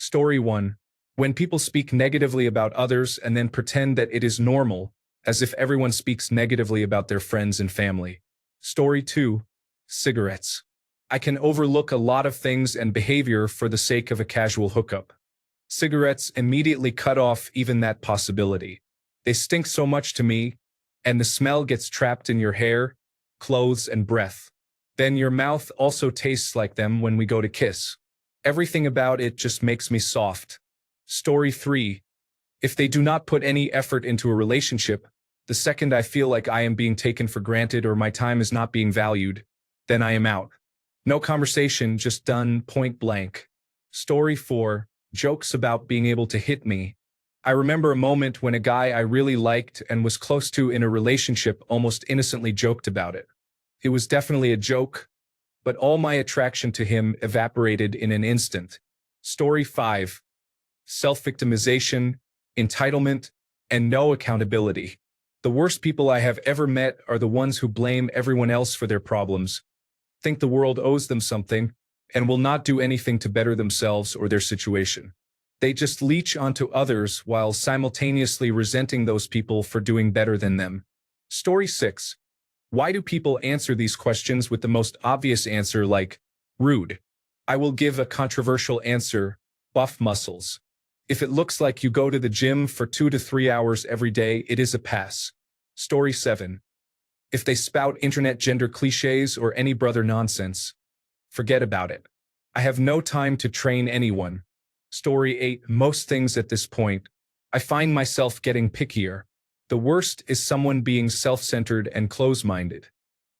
Story 1. When people speak negatively about others and then pretend that it is normal, as if everyone speaks negatively about their friends and family. Story 2. Cigarettes. I can overlook a lot of things and behavior for the sake of a casual hookup. Cigarettes immediately cut off even that possibility. They stink so much to me, and the smell gets trapped in your hair, clothes, and breath. Then your mouth also tastes like them when we go to kiss. Everything about it just makes me soft. Story 3. If they do not put any effort into a relationship, the second I feel like I am being taken for granted or my time is not being valued, then I am out. No conversation, just done, point blank. Story 4. Jokes about being able to hit me. I remember a moment when a guy I really liked and was close to in a relationship almost innocently joked about it. It was definitely a joke, but all my attraction to him evaporated in an instant. Story 5. Self-victimization, entitlement, and no accountability. The worst people I have ever met are the ones who blame everyone else for their problems, think the world owes them something, and will not do anything to better themselves or their situation. They just leech onto others while simultaneously resenting those people for doing better than them. Story 6. Why do people answer these questions with the most obvious answer like, rude? I will give a controversial answer, buff muscles. If it looks like you go to the gym for 2 to 3 hours every day, it is a pass. Story 7. If they spout internet gender cliches or any brother nonsense, forget about it. I have no time to train anyone. Story 8. Most things at this point, I find myself getting pickier. The worst is someone being self-centered and close-minded.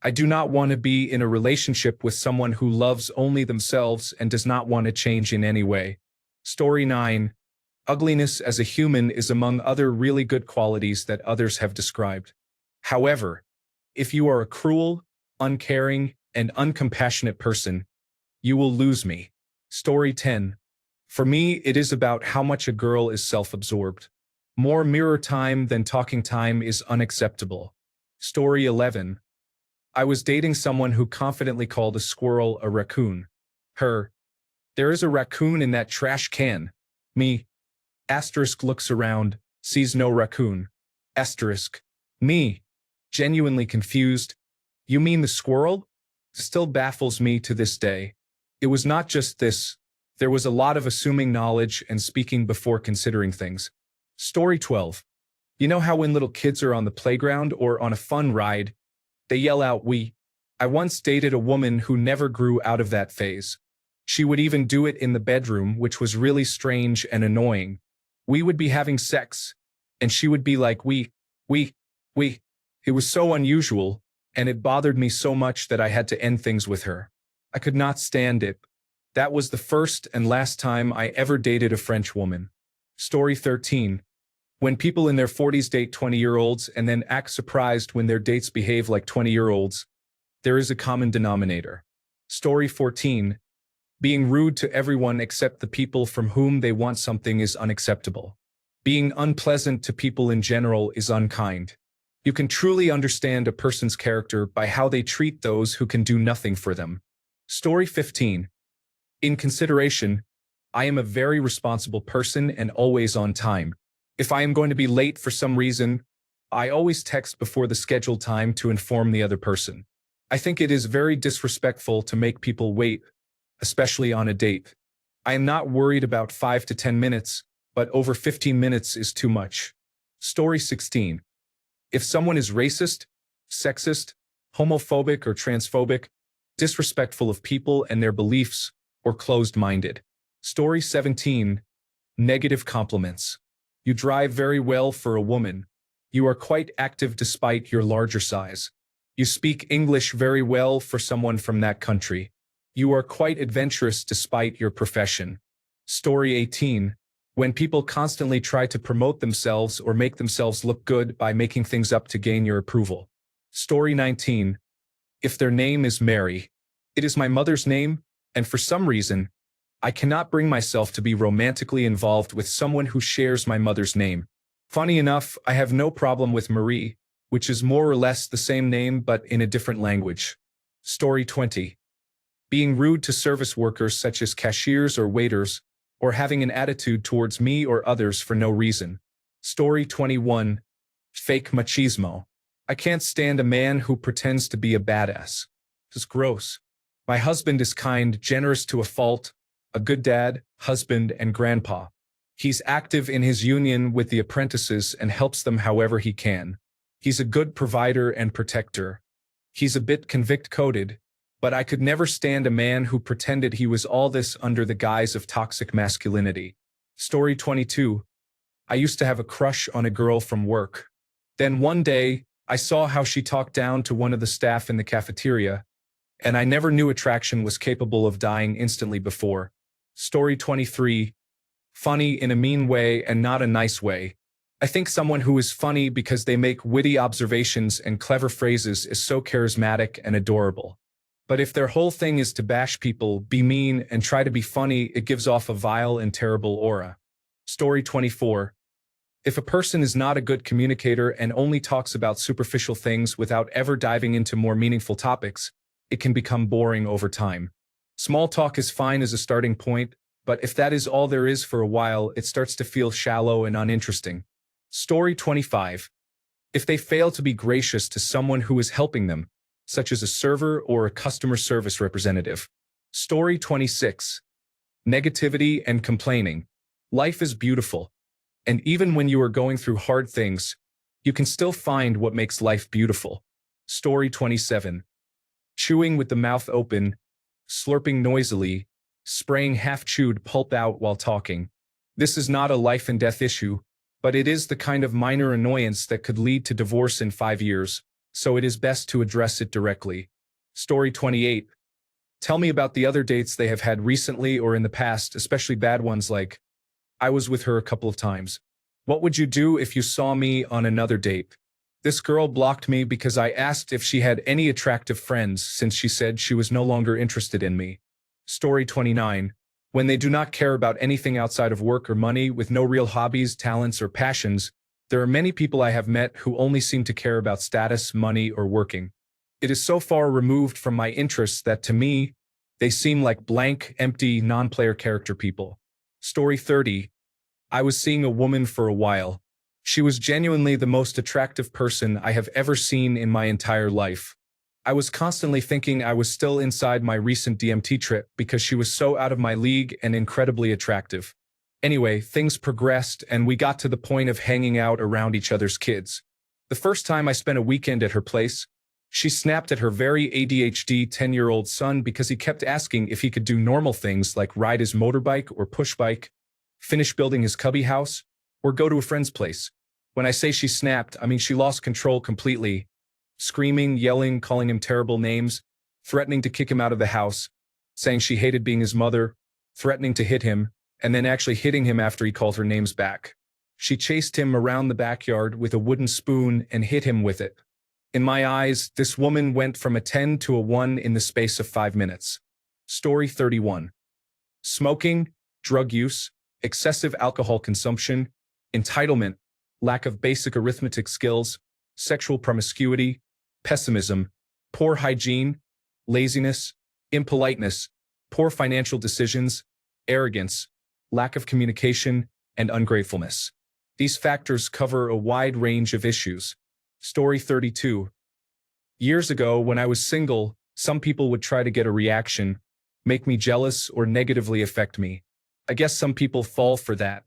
I do not want to be in a relationship with someone who loves only themselves and does not want to change in any way. Story 9. Ugliness as a human is among other really good qualities that others have described. However, if you are a cruel, uncaring, and uncompassionate person, you will lose me. Story 10. For me, it is about how much a girl is self-absorbed. More mirror time than talking time is unacceptable. Story 11. I was dating someone who confidently called a squirrel a raccoon. Her. There is a raccoon in that trash can. Me. Asterisk looks around, sees no raccoon. Asterisk. Me. Genuinely confused. You mean the squirrel? Still baffles me to this day. It was not just this. There was a lot of assuming knowledge and speaking before considering things. Story 12. You know how when little kids are on the playground or on a fun ride, they yell out "we"? I once dated a woman who never grew out of that phase. She would even do it in the bedroom, which was really strange and annoying. We would be having sex, and she would be like we. It was so unusual, and it bothered me so much that I had to end things with her. I could not stand it. That was the first and last time I ever dated a French woman. Story 13. When people in their 40s date 20-year-olds and then act surprised when their dates behave like 20-year-olds, there is a common denominator. Story 14. Being rude to everyone except the people from whom they want something is unacceptable. Being unpleasant to people in general is unkind. You can truly understand a person's character by how they treat those who can do nothing for them. Story 15. In consideration, I am a very responsible person and always on time. If I am going to be late for some reason, I always text before the scheduled time to inform the other person. I think it is very disrespectful to make people wait, especially on a date. I am not worried about 5 to 10 minutes, but over 15 minutes is too much. Story 16. If someone is racist, sexist, homophobic or transphobic, disrespectful of people and their beliefs, or closed-minded. Story 17. Negative compliments. You drive very well for a woman. You are quite active despite your larger size. You speak English very well for someone from that country. You are quite adventurous despite your profession. Story 18. When people constantly try to promote themselves or make themselves look good by making things up to gain your approval. Story 19. If their name is Mary, it is my mother's name, and for some reason, I cannot bring myself to be romantically involved with someone who shares my mother's name. Funny enough, I have no problem with Marie, which is more or less the same name but in a different language. Story 20. Being rude to service workers such as cashiers or waiters, or having an attitude towards me or others for no reason. Story 21. Fake machismo. I can't stand a man who pretends to be a badass. It's gross. My husband is kind, generous to a fault, a good dad, husband, and grandpa. He's active in his union with the apprentices and helps them however he can. He's a good provider and protector. He's a bit convict-coded, but I could never stand a man who pretended he was all this under the guise of toxic masculinity. Story 22. I used to have a crush on a girl from work. Then one day, I saw how she talked down to one of the staff in the cafeteria, and I never knew attraction was capable of dying instantly before. Story 23. Funny in a mean way and not a nice way. I think someone who is funny because they make witty observations and clever phrases is so charismatic and adorable. But if their whole thing is to bash people, be mean, and try to be funny, it gives off a vile and terrible aura. Story 24. If a person is not a good communicator and only talks about superficial things without ever diving into more meaningful topics, it can become boring over time. Small talk is fine as a starting point, but if that is all there is for a while, it starts to feel shallow and uninteresting. Story 25. If they fail to be gracious to someone who is helping them, such as a server or a customer service representative. Story 26. Negativity and complaining. Life is beautiful, and even when you are going through hard things, you can still find what makes life beautiful. Story 27. Chewing with the mouth open, slurping noisily, spraying half-chewed pulp out while talking. This is not a life and death issue, but it is the kind of minor annoyance that could lead to divorce in 5 years, so it is best to address it directly. Story 28. Tell me about the other dates they have had recently or in the past, especially bad ones like, I was with her a couple of times. What would you do if you saw me on another date? This girl blocked me because I asked if she had any attractive friends since she said she was no longer interested in me. Story 29. When they do not care about anything outside of work or money, with no real hobbies, talents, or passions, there are many people I have met who only seem to care about status, money, or working. It is so far removed from my interests that to me, they seem like blank, empty, non-player character people. Story 30. I was seeing a woman for a while. She was genuinely the most attractive person I have ever seen in my entire life. I was constantly thinking I was still inside my recent DMT trip because she was so out of my league and incredibly attractive. Anyway, things progressed and we got to the point of hanging out around each other's kids. The first time I spent a weekend at her place, she snapped at her very ADHD 10-year-old son because he kept asking if he could do normal things like ride his motorbike or push bike, finish building his cubby house, or go to a friend's place. When I say she snapped, I mean she lost control completely. Screaming, yelling, calling him terrible names, threatening to kick him out of the house, saying she hated being his mother, threatening to hit him, and then actually hitting him after he called her names back. She chased him around the backyard with a wooden spoon and hit him with it. In my eyes, this woman went from a 10 to a 1 in the space of 5 minutes. Story 31. Smoking, drug use, excessive alcohol consumption, entitlement, lack of basic arithmetic skills, sexual promiscuity, pessimism, poor hygiene, laziness, impoliteness, poor financial decisions, arrogance, lack of communication, and ungratefulness. These factors cover a wide range of issues. Story 32. Years ago, when I was single, some people would try to get a reaction, make me jealous, or negatively affect me. I guess some people fall for that.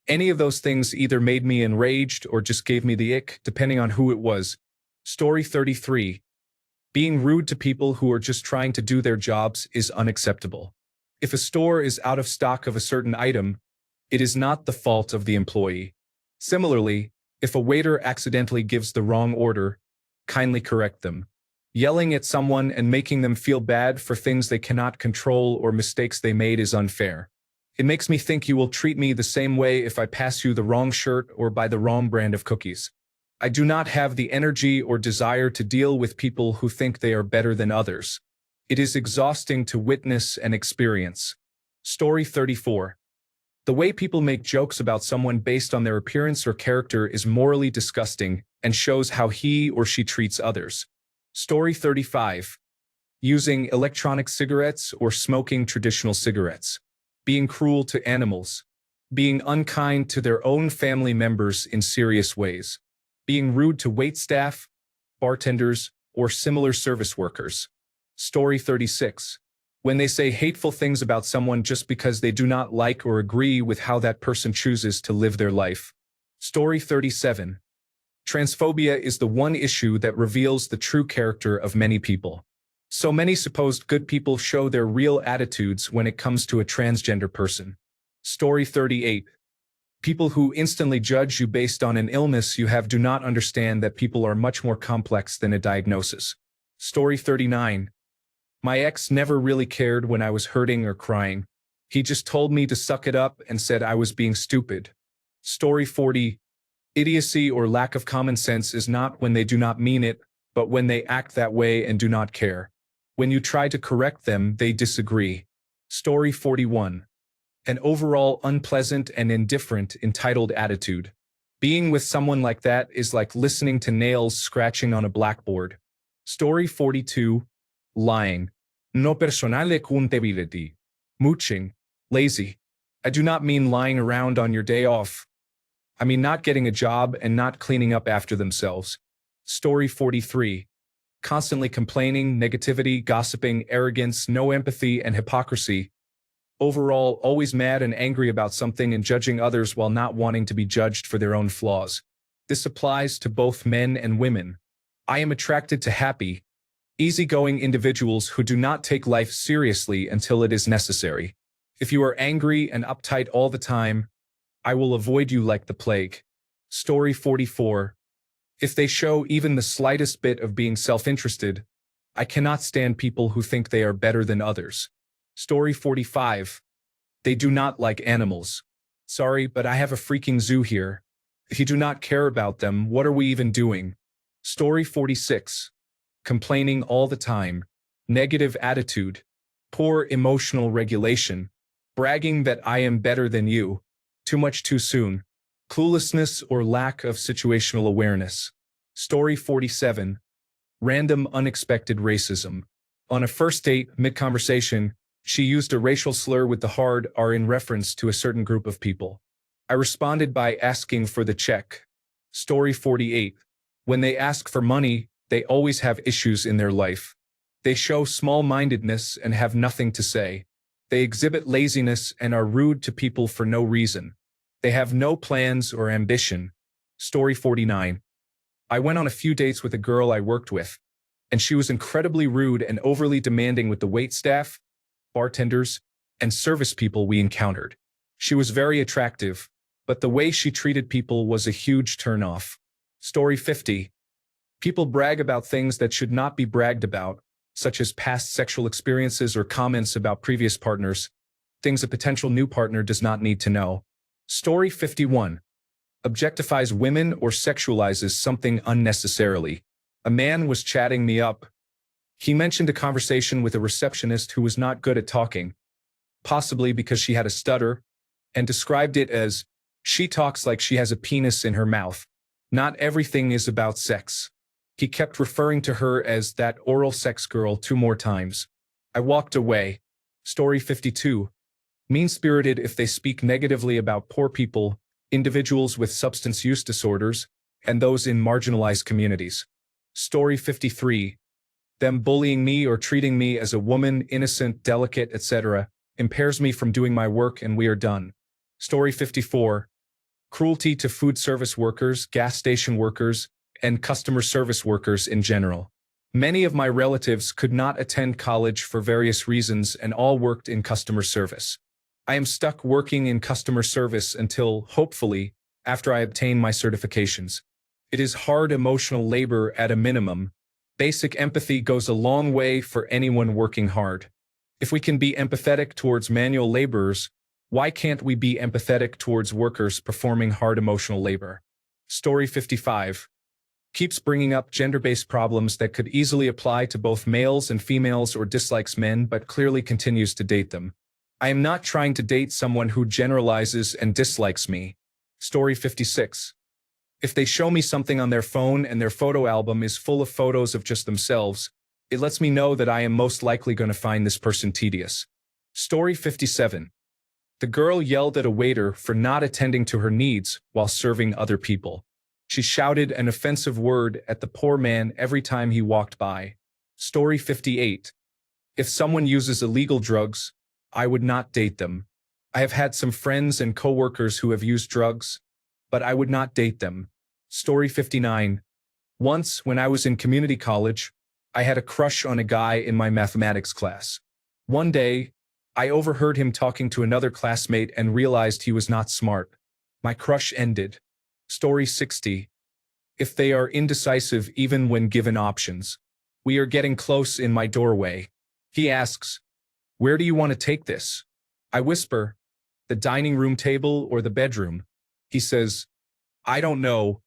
Any of those things either made me enraged or just gave me the ick, depending on who it was. Story 33. Being rude to people who are just trying to do their jobs is unacceptable. If a store is out of stock of a certain item, it is not the fault of the employee. Similarly, if a waiter accidentally gives the wrong order, kindly correct them. Yelling at someone and making them feel bad for things they cannot control or mistakes they made is unfair. It makes me think you will treat me the same way if I pass you the wrong shirt or buy the wrong brand of cookies. I do not have the energy or desire to deal with people who think they are better than others. It is exhausting to witness and experience. Story 34. The way people make jokes about someone based on their appearance or character is morally disgusting and shows how he or she treats others. Story 35. Using electronic cigarettes or smoking traditional cigarettes. being cruel to animals, being unkind to their own family members in serious ways, being rude to waitstaff, bartenders, or similar service workers. Story 36. When they say hateful things about someone just because they do not like or agree with how that person chooses to live their life. Story 37. Transphobia is the one issue that reveals the true character of many people. So many supposed good people show their real attitudes when it comes to a transgender person. Story 38. People who instantly judge you based on an illness you have do not understand that people are much more complex than a diagnosis. Story 39. My ex never really cared when I was hurting or crying. He just told me to suck it up and said I was being stupid. Story 40. Idiocy or lack of common sense is not when they do not mean it, but when they act that way and do not care. When you try to correct them, they disagree. Story 41. An overall unpleasant and indifferent, entitled attitude. Being with someone like that is like listening to nails scratching on a blackboard. Story 42. Lying. No personale accountability. Mooching. Lazy. I do not mean lying around on your day off. I mean not getting a job and not cleaning up after themselves. Story 43. Constantly complaining, negativity, gossiping, arrogance, no empathy, and hypocrisy. Overall, always mad and angry about something and judging others while not wanting to be judged for their own flaws. This applies to both men and women. I am attracted to happy, easygoing individuals who do not take life seriously until it is necessary. If you are angry and uptight all the time, I will avoid you like the plague. Story 44. If they show even the slightest bit of being self-interested, I cannot stand people who think they are better than others. Story 45. They do not like animals. Sorry, but I have a freaking zoo here. If you do not care about them, what are we even doing? Story 46. Complaining all the time. Negative attitude. Poor emotional regulation. Bragging that I am better than you. Too much too soon. Cluelessness or lack of situational awareness. Story 47. Random unexpected racism. On a first date, mid-conversation, she used a racial slur with the hard R in reference to a certain group of people. I responded by asking for the check. Story 48. When they ask for money, they always have issues in their life. They show small-mindedness and have nothing to say. They exhibit laziness and are rude to people for no reason. They have no plans or ambition. Story 49. I went on a few dates with a girl I worked with, and she was incredibly rude and overly demanding with the waitstaff, bartenders, and service people we encountered. She was very attractive, but the way she treated people was a huge turn-off. Story 50. People brag about things that should not be bragged about, such as past sexual experiences or comments about previous partners, things a potential new partner does not need to know. Story 51. Objectifies women or sexualizes something unnecessarily. A man was chatting me up. He mentioned a conversation with a receptionist who was not good at talking, possibly because she had a stutter, and described it as, she talks like she has a penis in her mouth. Not everything is about sex. He kept referring to her as that oral sex girl 2 more times. I walked away. Story 52. Mean-spirited if they speak negatively about poor people, individuals with substance use disorders, and those in marginalized communities. Story 53. Them bullying me or treating me as a woman, innocent, delicate, etc., impairs me from doing my work and we are done. Story 54. Cruelty to food service workers, gas station workers, and customer service workers in general. Many of my relatives could not attend college for various reasons and all worked in customer service. I am stuck working in customer service until, hopefully, after I obtain my certifications. It is hard emotional labor at a minimum. Basic empathy goes a long way for anyone working hard. If we can be empathetic towards manual laborers, why can't we be empathetic towards workers performing hard emotional labor? Story 55. Keeps bringing up gender-based problems that could easily apply to both males and females or dislikes men but clearly continues to date them. I am not trying to date someone who generalizes and dislikes me. Story 56. If they show me something on their phone and their photo album is full of photos of just themselves, it lets me know that I am most likely going to find this person tedious. Story 57. The girl yelled at a waiter for not attending to her needs while serving other people. She shouted an offensive word at the poor man every time he walked by. Story 58. If someone uses illegal drugs, I would not date them. I have had some friends and coworkers who have used drugs, but I would not date them. Story 59. Once, when I was in community college, I had a crush on a guy in my mathematics class. One day, I overheard him talking to another classmate and realized he was not smart. My crush ended. Story 60. If they are indecisive even when given options. We are getting close in my doorway. He asks, "Where do you want to take this?" I whisper, "The dining room table or the bedroom?" He says, "I don't know.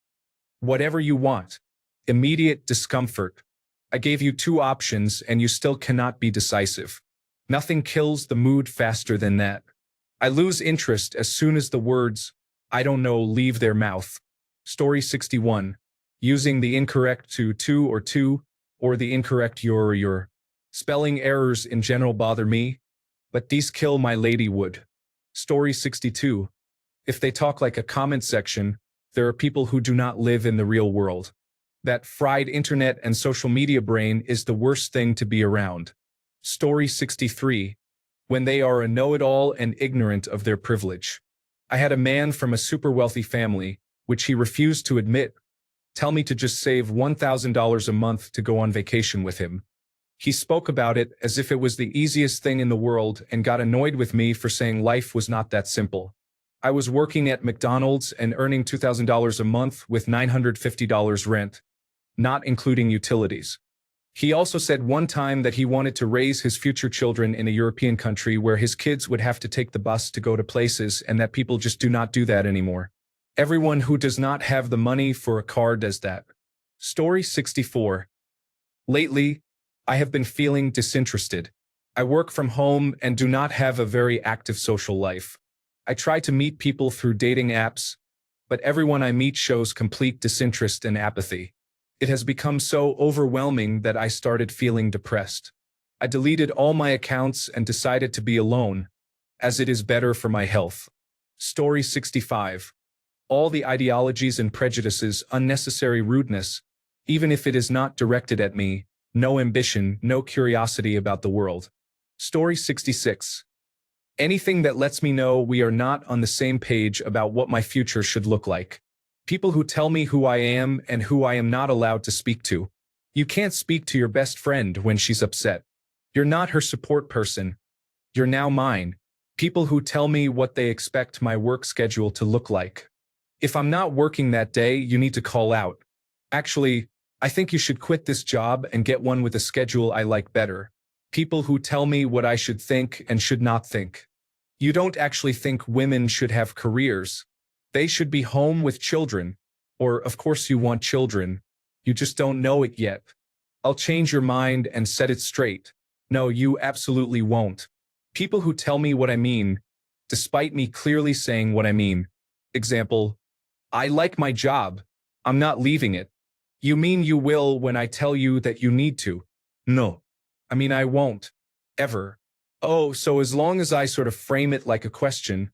Whatever you want." Immediate discomfort. I gave you two options and you still cannot be decisive. Nothing kills the mood faster than that. I lose interest as soon as the words, "I don't know," leave their mouth. Story 61. Using the incorrect to or the incorrect your. Spelling errors in general bother me, but these kill my lady would. Story 62. If they talk like a comment section, there are people who do not live in the real world. That fried internet and social media brain is the worst thing to be around. Story 63. When they are a know-it-all and ignorant of their privilege. I had a man from a super wealthy family, which he refused to admit, tell me to just save $1,000 a month to go on vacation with him. He spoke about it as if it was the easiest thing in the world and got annoyed with me for saying life was not that simple. I was working at McDonald's and earning $2,000 a month with $950 rent, not including utilities. He also said one time that he wanted to raise his future children in a European country where his kids would have to take the bus to go to places and that people just do not do that anymore. Everyone who does not have the money for a car does that. Story 64. Lately, I have been feeling disinterested. I work from home and do not have a very active social life. I try to meet people through dating apps, but everyone I meet shows complete disinterest and apathy. It has become so overwhelming that I started feeling depressed. I deleted all my accounts and decided to be alone, as it is better for my health. Story 65. All the ideologies and prejudices, unnecessary rudeness, even if it is not directed at me, no ambition, no curiosity about the world. Story 66. Anything that lets me know we are not on the same page about what my future should look like. People who tell me who I am and who I am not allowed to speak to. You can't speak to your best friend when she's upset. You're not her support person. You're now mine. People who tell me what they expect my work schedule to look like. If I'm not working that day, you need to call out. Actually, I think you should quit this job and get one with a schedule I like better. People who tell me what I should think and should not think. You don't actually think women should have careers. They should be home with children. Or, of course you want children. You just don't know it yet. I'll change your mind and set it straight. No, you absolutely won't. People who tell me what I mean, despite me clearly saying what I mean. Example, I like my job. I'm not leaving it. You mean you will when I tell you that you need to? No. I mean I won't. Ever. Oh, so as long as I sort of frame it like a question,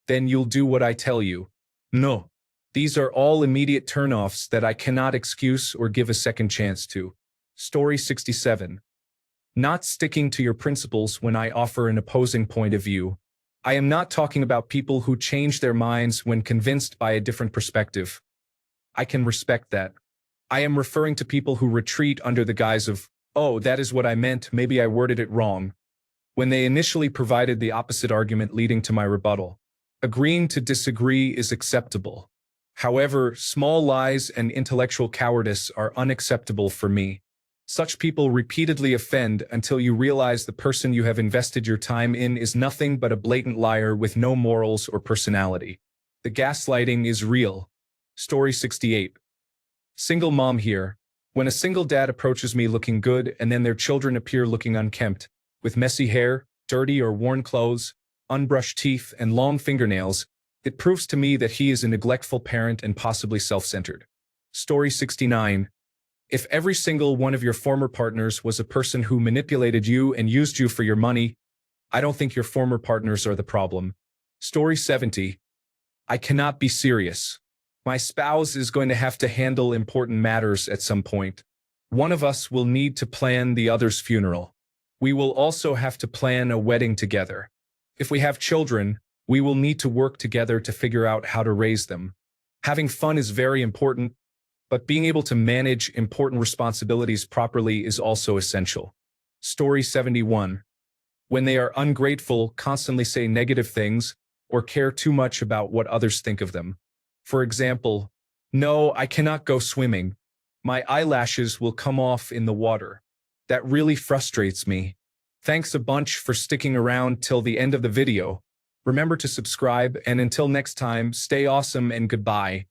then you'll do what I tell you. No. These are all immediate turnoffs that I cannot excuse or give a second chance to. Story 67. Not sticking to your principles when I offer an opposing point of view. I am not talking about people who change their minds when convinced by a different perspective. I can respect that. I am referring to people who retreat under the guise of, oh, that is what I meant, maybe I worded it wrong, when they initially provided the opposite argument leading to my rebuttal. Agreeing to disagree is acceptable. However, small lies and intellectual cowardice are unacceptable for me. Such people repeatedly offend until you realize the person you have invested your time in is nothing but a blatant liar with no morals or personality. The gaslighting is real. Story 68. Single mom here. When a single dad approaches me looking good and then their children appear looking unkempt, with messy hair, dirty or worn clothes, unbrushed teeth, and long fingernails, it proves to me that he is a neglectful parent and possibly self-centered. Story 69. If every single one of your former partners was a person who manipulated you and used you for your money, I don't think your former partners are the problem. Story 70. I cannot be serious. My spouse is going to have to handle important matters at some point. One of us will need to plan the other's funeral. We will also have to plan a wedding together. If we have children, we will need to work together to figure out how to raise them. Having fun is very important, but being able to manage important responsibilities properly is also essential. Story 71. When they are ungrateful, constantly say negative things, or care too much about what others think of them. For example, no, I cannot go swimming. My eyelashes will come off in the water. That really frustrates me. Thanks a bunch for sticking around till the end of the video. Remember to subscribe, and until next time, stay awesome and goodbye.